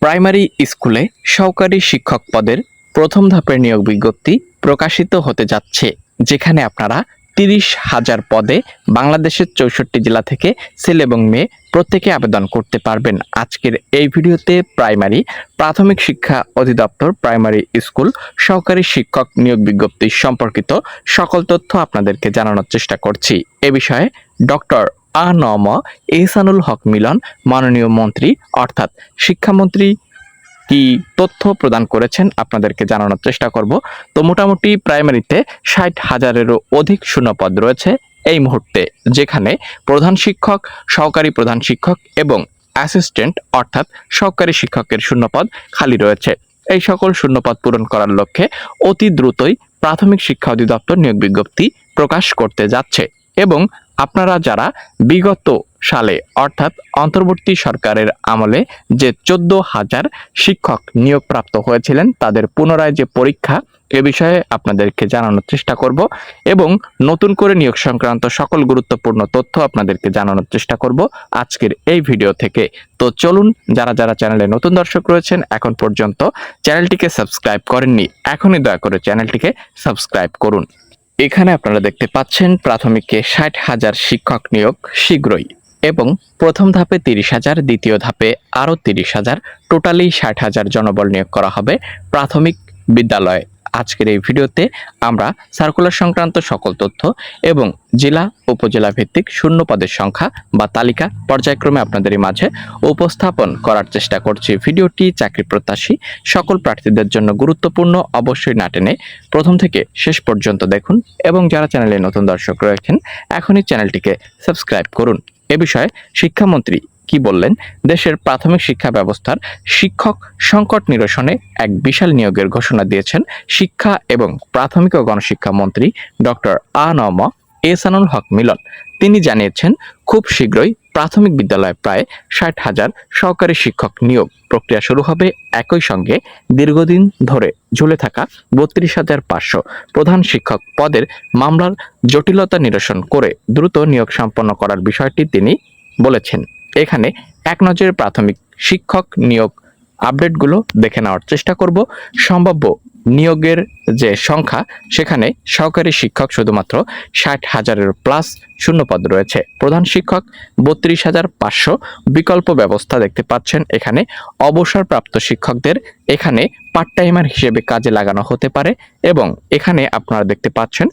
Primary স্কুলে সহকারী শিক্ষক পদের প্রথম ধাপের নিয়োগ বিজ্ঞপ্তি প্রকাশিত হতে যাচ্ছে, যেখানে আপনারা 30,000 পদে বাংলাদেশের 64 জেলা থেকে ছেলে এবং মেয়ে প্রত্যেকে আবেদন করতে পারবেন। আজকের এই ভিডিওতে প্রাথমিক শিক্ষা অধিদপ্তর প্রাইমারি স্কুল সহকারী শিক্ষক নিয়োগ বিজ্ঞপ্তি সম্পর্কিত সকল তথ্য আপনাদেরকে জানানোর চেষ্টা করছি। এ বিষয়ে ডক্টর আ.ন.ম এহসানুল হক মিলন মাননীয় মন্ত্রী অর্থাৎ শিক্ষামন্ত্রী কি তথ্য প্রদান করেছেন আপনাদেরকে জানানোর চেষ্টা করব। তো মোটামুটি প্রাইমারিতে 60,000-এরও অধিক শূন্যপদ রয়েছে এই মুহূর্তে, যেখানে প্রধান শিক্ষক, সহকারী প্রধান শিক্ষক এবং অ্যাসিস্ট্যান্ট অর্থাৎ সহকারী শিক্ষকের শূন্যপদ খালি রয়েছে। এই সকল শূন্যপদ পূরণ করার লক্ষ্যে অতি দ্রুতই প্রাথমিক শিক্ষা অধিদপ্তর নিয়োগ বিজ্ঞপ্তি প্রকাশ করতে যাচ্ছে এবং আপনারা যারা বিগত সালে অর্থাৎ অন্তর্বর্তী সরকারের আমলে যে 14,000 শিক্ষক নিয়োগপ্রাপ্ত হয়েছিলেন তাদের পুনরায় যে পরীক্ষা, এ বিষয়ে আপনাদেরকে জানানোর চেষ্টা করব এবং নতুন করে নিয়োগ সংক্রান্ত সকল গুরুত্বপূর্ণ তথ্য আপনাদেরকে জানানোর চেষ্টা করব আজকের এই ভিডিও থেকে। তো চলুন, যারা যারা চ্যানেলে নতুন দর্শক রয়েছেন এখন পর্যন্ত চ্যানেলটিকে সাবস্ক্রাইব করেননি, এখনই দয়া করে চ্যানেলটিকে সাবস্ক্রাইব করুন। এখানে আপনারা দেখতে পাচ্ছেন প্রাথমিকে 60,000 শিক্ষক নিয়োগ শীঘ্রই এবং প্রথম ধাপে 30,000, দ্বিতীয় ধাপে আরও 30,000, টোটালি 60,000 জনবল নিয়োগ করা হবে প্রাথমিক বিদ্যালয়ে। আজকের এই ভিডিওতে আমরা সার্কুলার সংক্রান্ত সকল তথ্য এবং জেলা উপজেলা ভিত্তিক শূন্য পদের সংখ্যা বা তালিকা পর্যায়ক্রমে আপনাদের মাঝে উপস্থাপন করার চেষ্টা করছি। ভিডিওটি চাকরি প্রত্যাশী সকল প্রার্থীদের জন্য গুরুত্বপূর্ণ, অবশ্যই না টেনে প্রথম থেকে শেষ পর্যন্ত দেখুন এবং যারা চ্যানেলে নতুন দর্শক রয়েছেন এখনই চ্যানেলটিকে সাবস্ক্রাইব করুন। এ বিষয়ে শিক্ষামন্ত্রী কি বললেন, দেশের প্রাথমিক শিক্ষা ব্যবস্থার শিক্ষক সংকট নিরসনে এক বিশাল নিয়োগের ঘোষণা দিয়েছেন শিক্ষা এবং প্রাথমিক ও গণশিক্ষা মন্ত্রী ডক্টর আ.ন.ম এহসানুল হক মিলন। তিনি জানিয়েছেন, খুব শীঘ্রই প্রাথমিক বিদ্যালয়ে প্রায় 60,000 সহকারী শিক্ষক নিয়োগ প্রক্রিয়া শুরু হবে। একই সঙ্গে দীর্ঘদিন ধরে ঝুলে থাকা 32,500 প্রধান শিক্ষক পদের মামলার জটিলতা নিরসন করে দ্রুত নিয়োগ সম্পন্ন করার বিষয়টি তিনি বলেছেন। এখানে এক নজরে প্রাথমিক শিক্ষক নিয়োগ আপডেটগুলো দেখে নেওয়ার চেষ্টা করব। সম্ভাব্য নিয়োগের যে সংখ্যা, সেখানে সহকারী শিক্ষক শুধুমাত্র 60,000-এর প্লাস শূন্যপদ রয়েছে। প্রধান শিক্ষক 32,500, বিকল্প ব্যবস্থা দেখতে পাচ্ছেন। এখানে অবসরপ্রাপ্ত শিক্ষকদের এখানে পার্ট টাইমার হিসেবে কাজে লাগানো হতে পারে এবং এখানে আপনারা দেখতে পাচ্ছেন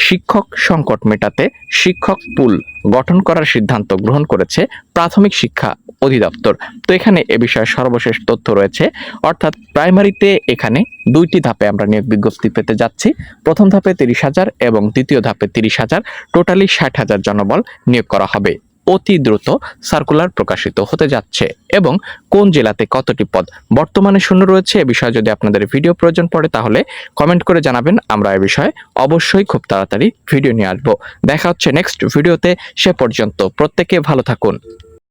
শিক্ষক সংকট মেটাতে শিক্ষক পুল গঠন করার সিদ্ধান্ত গ্রহণ করেছে প্রাথমিক শিক্ষা অধিদপ্তর। তো এখানে এ বিষয়ে সর্বশেষ তথ্য রয়েছে, অর্থাৎ প্রাইমারিতে এখানে দুইটি ধাপে আমরা নিয়োগ বিজ্ঞপ্তি পেতে যাচ্ছি। প্রথম ধাপে 30,000 এবং দ্বিতীয় ধাপে 30,000, টোটালি 60,000 জনবল নিয়োগ করা হবে। অতি দ্রুত সার্কুলার প্রকাশিত হতে যাচ্ছে এবং কোন জেলাতে কতটি পদ বর্তমানে শূন্য রয়েছে এ বিষয়ে যদি আপনাদের ভিডিও প্রয়োজন পড়ে তাহলে কমেন্ট করে জানাবেন। আমরা এ বিষয়ে অবশ্যই খুব তাড়াতাড়ি ভিডিও নিয়ে আসবো। দেখা হচ্ছে নেক্সট ভিডিওতে, সে পর্যন্ত প্রত্যেকে ভালো থাকুন।